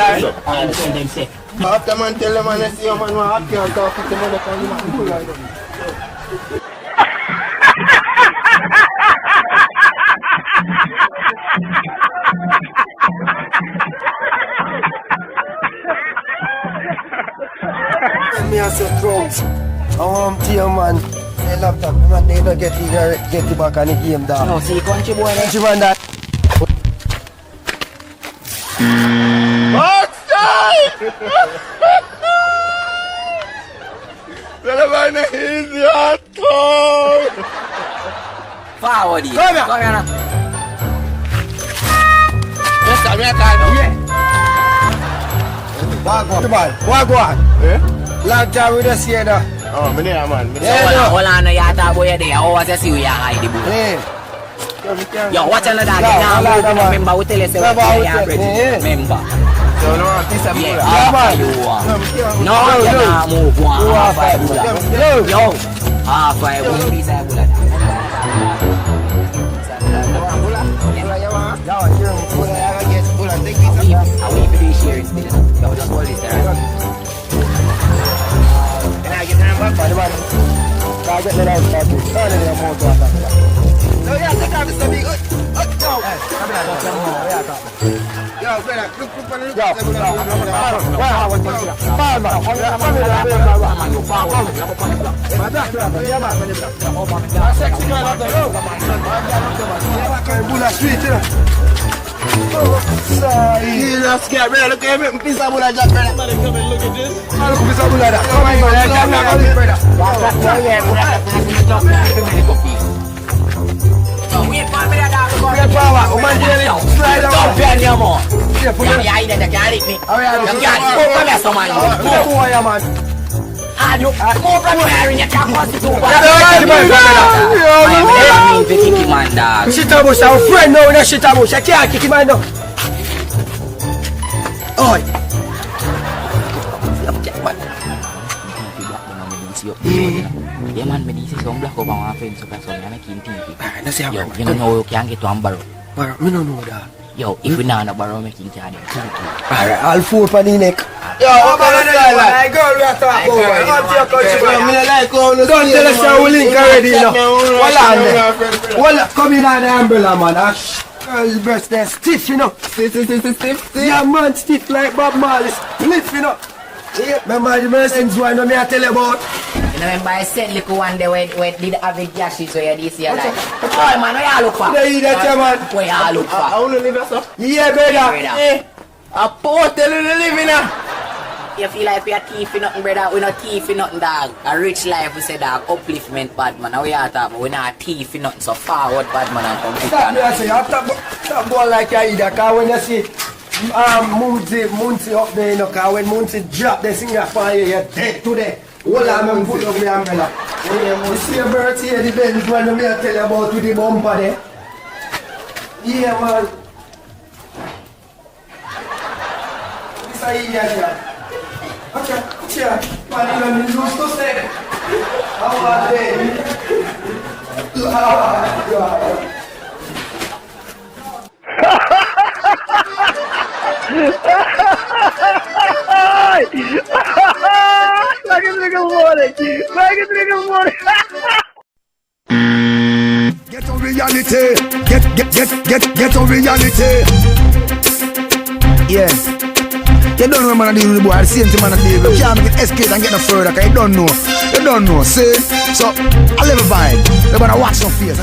sir. After man tell them, man, I see you, man, I can't talk to the mother from the man. Bull like that. Me as a drugs. Dear man, say laptop, man, they don't get you back on the game, dog. No, see, country boy, Countryman, that. Outside! Tell the man easy at all. Forward here. Come here. Come here now. Yes, sir, me a call now. Yeah. What go on? Yeah? Long time we just here now. Oh, me there, man. Hold on, no, you talk boy there. How was you see we are hide the boy? Yo, watch another dog. Remember, we tell you, say we are ready. Remember. So, no, this is a yeah, bull. you are. No, you can't move one. Half five bull. Yo, half five bull. This is a bull. I will be sharing this. Yo, just hold this there. Can I get them back for the body? I'll get that out of the turn in your mouth. No, yeah, take off this big. Yo, brother, look on the look. Sorry. You're scared, brother. Look at me. Piece of bull jack, brother. Somebody come and look at this. Look at piece of bull jack. Come on, brother. Wait for me, dog. Wait for what? Woman, slide down. Don't pay no more. You can't eat it. You can't eat me. You can't. Move from here, someone. Move. And you move from here and you can't pass it over. I mean, to kick him on, dog. Shit about our friend now, no shit about. I can't kick him on now. Oi. Yeah, man, but this is some black over my friends, so that's why I'm making TV. Yo, you don't know you can't get to Ambaro. I don't know that. Yo, if we not borrow, making charge. Alright, all four for the neck. Yo, what kind of style like? Girl, we are talking about. Don't tell us how we link already, you know. Hold on there. Hold on. Come in on the umbrella, man. Girl's breast, they're stiff, you know. Stiff. Yeah, man, stiff like Bob Marley. Stiff, you know. Yeah. Remember the Mercedes one that I tell you about? You know, remember I said look one day where did have a gashes where you see like, oh man, where you look for? They eat that, man. Where you look for? I want to live that stuff. Yeah, brother. I put tell you to live in a. You feel like we are thief in nothing, brother. We not thief in nothing, dog. A rich life, we say, dog. Upliftment, bad man. Now we are talking, we not thief in nothing. So forward, bad man, and come stop me, I say, stop going like you either. Because when you see Muncie up there, you know, because when Muncie drop the singer for you, you're dead today. Hold on, I'm put up my umbrella. You see a bird here, the Benz one, I'm tell you about with the bumper there. Yeah, man. This is a idiot. Okay, cheer. Man, you don't lose to say. How are they? Get on reality. Get on reality. Yeah. You don't know man deal with the boy, the same thing man deal with. You can't make it escape and get no further, because you don't know. See? So, I live a vibe. You're gonna watch some face.